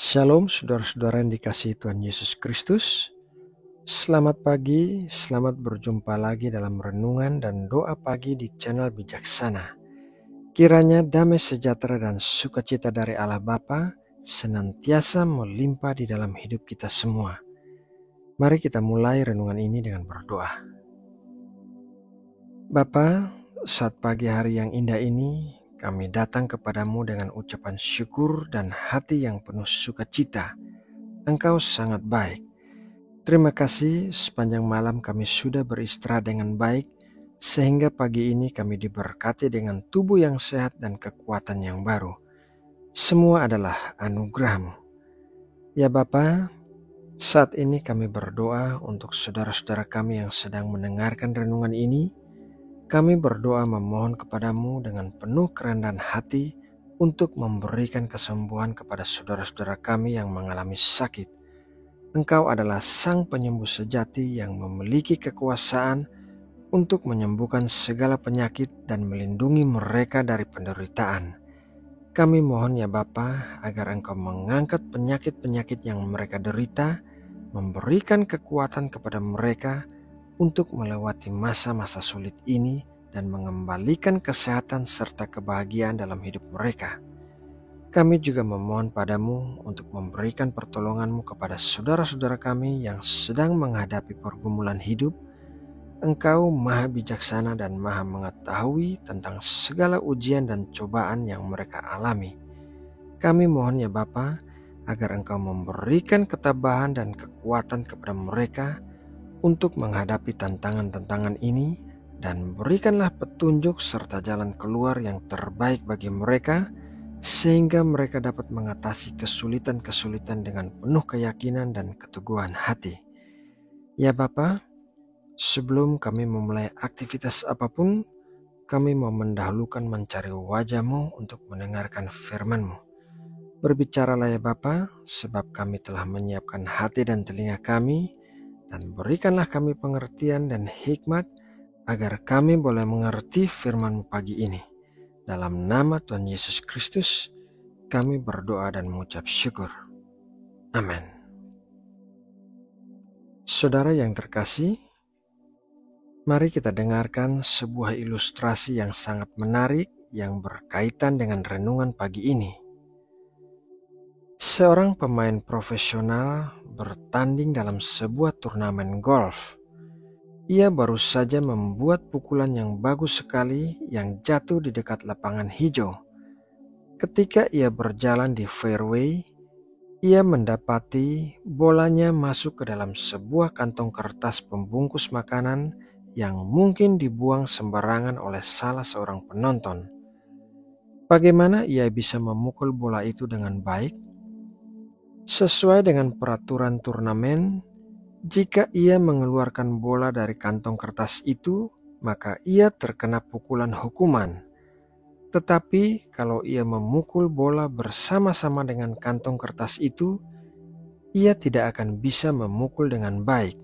Shalom saudara-saudara yang dikasihi Tuhan Yesus Kristus. Selamat pagi, selamat berjumpa lagi dalam renungan dan doa pagi di channel Bijaksana. Kiranya damai sejahtera dan sukacita dari Allah Bapa senantiasa melimpah di dalam hidup kita semua. Mari kita mulai renungan ini dengan berdoa. Bapa, saat pagi hari yang indah ini, kami datang kepadamu dengan ucapan syukur dan hati yang penuh sukacita. Engkau sangat baik. Terima kasih sepanjang malam kami sudah beristirahat dengan baik, sehingga pagi ini kami diberkati dengan tubuh yang sehat dan kekuatan yang baru. Semua adalah anugerah-Mu. Ya Bapa, saat ini kami berdoa untuk saudara-saudara kami yang sedang mendengarkan renungan ini. Kami berdoa memohon kepadamu dengan penuh kerendahan hati untuk memberikan kesembuhan kepada saudara-saudara kami yang mengalami sakit. Engkau adalah Sang Penyembuh sejati yang memiliki kekuasaan untuk menyembuhkan segala penyakit dan melindungi mereka dari penderitaan. Kami mohon ya Bapa agar Engkau mengangkat penyakit-penyakit yang mereka derita, memberikan kekuatan kepada mereka untuk melewati masa-masa sulit ini dan mengembalikan kesehatan serta kebahagiaan dalam hidup mereka. Kami juga memohon padamu untuk memberikan pertolongan-Mu kepada saudara-saudara kami yang sedang menghadapi pergumulan hidup. Engkau maha bijaksana dan maha mengetahui tentang segala ujian dan cobaan yang mereka alami. Kami mohon ya Bapa agar Engkau memberikan ketabahan dan kekuatan kepada mereka untuk menghadapi tantangan-tantangan ini, dan berikanlah petunjuk serta jalan keluar yang terbaik bagi mereka, sehingga mereka dapat mengatasi kesulitan-kesulitan dengan penuh keyakinan dan keteguhan hati. Ya Bapa, sebelum kami memulai aktivitas apapun, kami mau mendahulukan mencari wajah-Mu untuk mendengarkan firman-Mu. Berbicaralah ya Bapa, sebab kami telah menyiapkan hati dan telinga kami, dan berikanlah kami pengertian dan hikmat agar kami boleh mengerti firman-Mu pagi ini. Dalam nama Tuhan Yesus Kristus, kami berdoa dan mengucap syukur. Amin. Saudara yang terkasih, mari kita dengarkan sebuah ilustrasi yang sangat menarik yang berkaitan dengan renungan pagi ini. Seorang pemain profesional bertanding dalam sebuah turnamen golf. Ia baru saja membuat pukulan yang bagus sekali yang jatuh di dekat lapangan hijau. Ketika ia berjalan di fairway, ia mendapati bolanya masuk ke dalam sebuah kantong kertas pembungkus makanan yang mungkin dibuang sembarangan oleh salah seorang penonton. Bagaimana ia bisa memukul bola itu dengan baik? Sesuai dengan peraturan turnamen, jika ia mengeluarkan bola dari kantong kertas itu, maka ia terkena pukulan hukuman. Tetapi kalau ia memukul bola bersama-sama dengan kantong kertas itu, ia tidak akan bisa memukul dengan baik.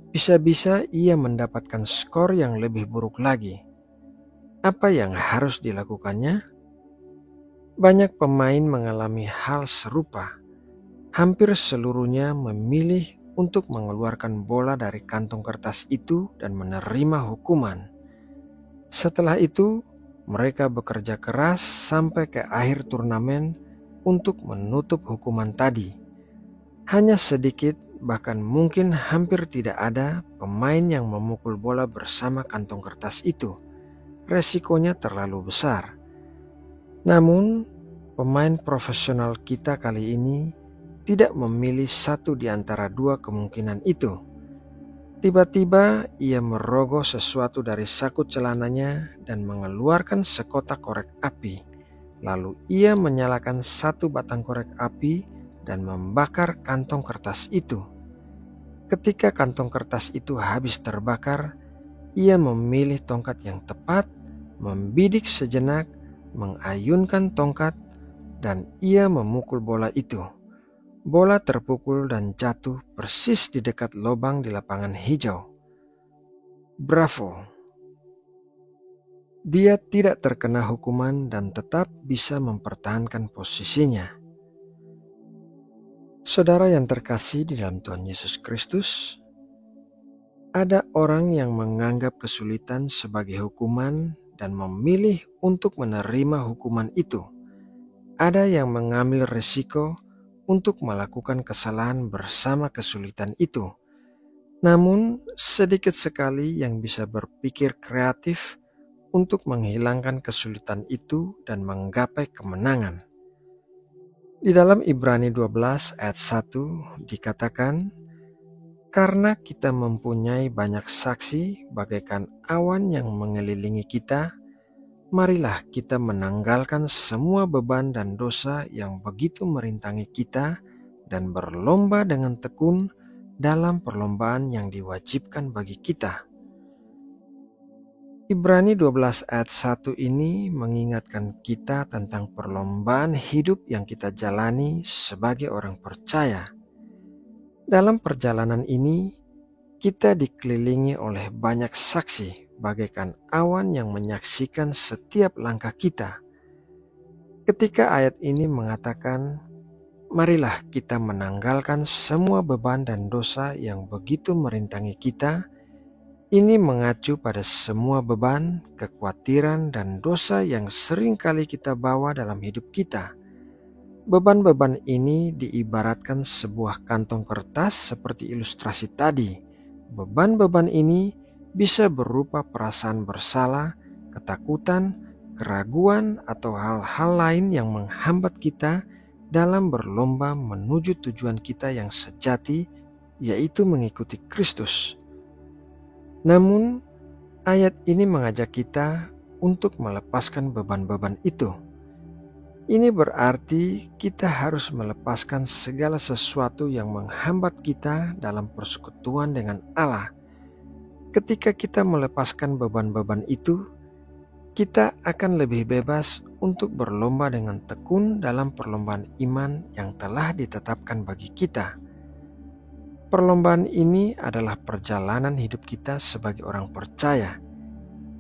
Bisa-bisa ia mendapatkan skor yang lebih buruk lagi. Apa yang harus dilakukannya? Banyak pemain mengalami hal serupa. Hampir seluruhnya memilih untuk mengeluarkan bola dari kantong kertas itu dan menerima hukuman. Setelah itu, mereka bekerja keras sampai ke akhir turnamen untuk menutup hukuman tadi. Hanya sedikit, bahkan mungkin hampir tidak ada pemain yang memukul bola bersama kantong kertas itu. Resikonya terlalu besar. Namun, pemain profesional kita kali ini tidak memilih satu di antara dua kemungkinan itu. Tiba-tiba ia merogoh sesuatu dari saku celananya dan mengeluarkan sekotak korek api. Lalu ia menyalakan satu batang korek api dan membakar kantong kertas itu. Ketika kantong kertas itu habis terbakar, ia memilih tongkat yang tepat, membidik sejenak, mengayunkan tongkat, dan ia memukul bola itu. Bola terpukul dan jatuh persis di dekat lubang di lapangan hijau. Bravo! Dia tidak terkena hukuman dan tetap bisa mempertahankan posisinya. Saudara yang terkasih di dalam Tuhan Yesus Kristus, ada orang yang menganggap kesulitan sebagai hukuman dan memilih untuk menerima hukuman itu. Ada yang mengambil risiko untuk melakukan kesalahan bersama kesulitan itu. Namun, sedikit sekali yang bisa berpikir kreatif untuk menghilangkan kesulitan itu dan menggapai kemenangan. Di dalam Ibrani 12 ayat 1 dikatakan, karena kita mempunyai banyak saksi bagaikan awan yang mengelilingi kita, marilah kita menanggalkan semua beban dan dosa yang begitu merintangi kita dan berlomba dengan tekun dalam perlombaan yang diwajibkan bagi kita. Ibrani 12 ayat 1 ini mengingatkan kita tentang perlombaan hidup yang kita jalani sebagai orang percaya. Dalam perjalanan ini, kita dikelilingi oleh banyak saksi bagaikan awan yang menyaksikan setiap langkah kita. Ketika ayat ini mengatakan, marilah kita menanggalkan semua beban dan dosa yang begitu merintangi kita, ini mengacu pada semua beban, kekhawatiran, dan dosa yang sering kali kita bawa dalam hidup kita. Beban-beban ini diibaratkan sebuah kantong kertas seperti ilustrasi tadi. Beban-beban ini bisa berupa perasaan bersalah, ketakutan, keraguan, atau hal-hal lain yang menghambat kita dalam berlomba menuju tujuan kita yang sejati, yaitu mengikuti Kristus. Namun, ayat ini mengajak kita untuk melepaskan beban-beban itu. Ini berarti kita harus melepaskan segala sesuatu yang menghambat kita dalam persekutuan dengan Allah. Ketika kita melepaskan beban-beban itu, kita akan lebih bebas untuk berlomba dengan tekun dalam perlombaan iman yang telah ditetapkan bagi kita. Perlombaan ini adalah perjalanan hidup kita sebagai orang percaya.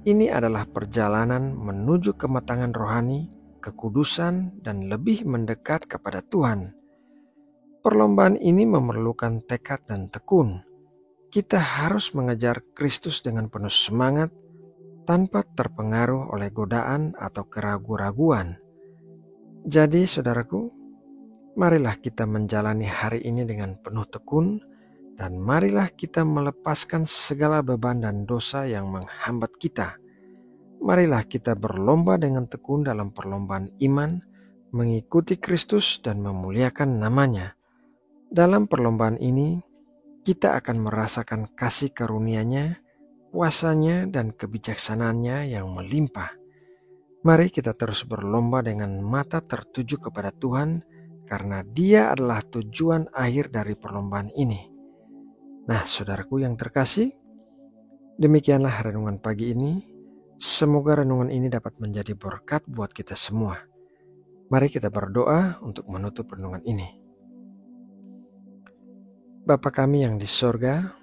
Ini adalah perjalanan menuju kematangan rohani, kekudusan, dan lebih mendekat kepada Tuhan. Perlombaan ini memerlukan tekad dan tekun. Kita harus mengejar Kristus dengan penuh semangat tanpa terpengaruh oleh godaan atau keraguan-raguan. Jadi, saudaraku, marilah kita menjalani hari ini dengan penuh tekun, dan marilah kita melepaskan segala beban dan dosa yang menghambat kita. Marilah kita berlomba dengan tekun dalam perlombaan iman, mengikuti Kristus dan memuliakan namanya. Dalam perlombaan ini, kita akan merasakan kasih karunia-Nya, kuasa-Nya, dan kebijaksanaannya yang melimpah. Mari kita terus berlomba dengan mata tertuju kepada Tuhan, karena Dia adalah tujuan akhir dari perlombaan ini. Nah, saudaraku yang terkasih, demikianlah renungan pagi ini. Semoga renungan ini dapat menjadi berkat buat kita semua. Mari kita berdoa untuk menutup renungan ini. Bapa kami yang di sorga,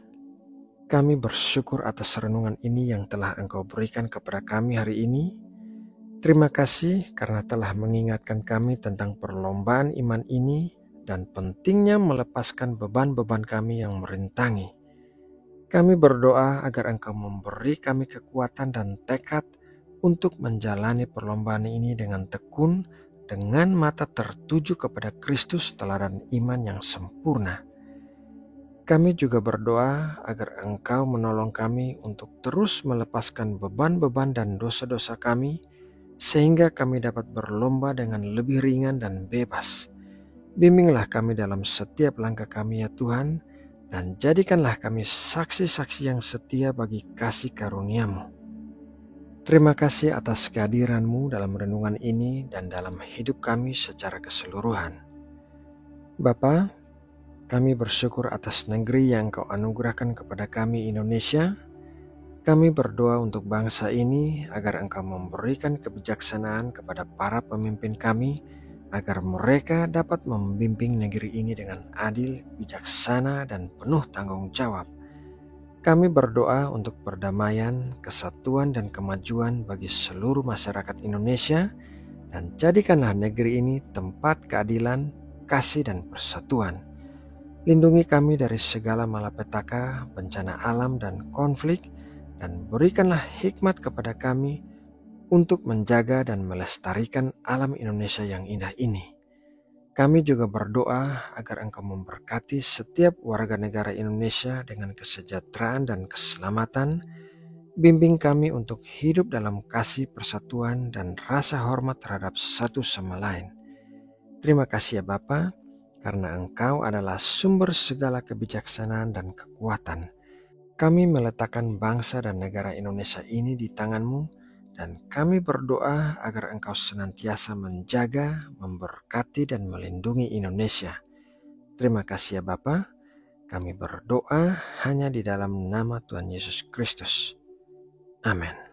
kami bersyukur atas renungan ini yang telah Engkau berikan kepada kami hari ini. Terima kasih karena telah mengingatkan kami tentang perlombaan iman ini dan pentingnya melepaskan beban-beban kami yang merintangi. Kami berdoa agar Engkau memberi kami kekuatan dan tekad untuk menjalani perlombaan ini dengan tekun, dengan mata tertuju kepada Kristus teladan iman yang sempurna. Kami juga berdoa agar Engkau menolong kami untuk terus melepaskan beban-beban dan dosa-dosa kami, sehingga kami dapat berlomba dengan lebih ringan dan bebas. Bimbinglah kami dalam setiap langkah kami ya Tuhan, dan jadikanlah kami saksi-saksi yang setia bagi kasih karunia-Mu. Terima kasih atas kehadiran-Mu dalam renungan ini dan dalam hidup kami secara keseluruhan. Bapa, kami bersyukur atas negeri yang Kau anugerahkan kepada kami Indonesia. Kami berdoa untuk bangsa ini agar Engkau memberikan kebijaksanaan kepada para pemimpin kami, agar mereka dapat membimbing negeri ini dengan adil, bijaksana, dan penuh tanggung jawab. Kami berdoa untuk perdamaian, kesatuan, dan kemajuan bagi seluruh masyarakat Indonesia, dan jadikanlah negeri ini tempat keadilan, kasih, dan persatuan. Lindungi kami dari segala malapetaka, bencana alam, dan konflik, dan berikanlah hikmat kepada kami untuk menjaga dan melestarikan alam Indonesia yang indah ini. Kami juga berdoa agar Engkau memberkati setiap warga negara Indonesia dengan kesejahteraan dan keselamatan. Bimbing kami untuk hidup dalam kasih persatuan dan rasa hormat terhadap satu sama lain. Terima kasih ya Bapa, karena Engkau adalah sumber segala kebijaksanaan dan kekuatan. Kami meletakkan bangsa dan negara Indonesia ini di tangan-Mu, dan kami berdoa agar Engkau senantiasa menjaga, memberkati, dan melindungi Indonesia. Terima kasih ya Bapa. Kami berdoa hanya di dalam nama Tuhan Yesus Kristus. Amin.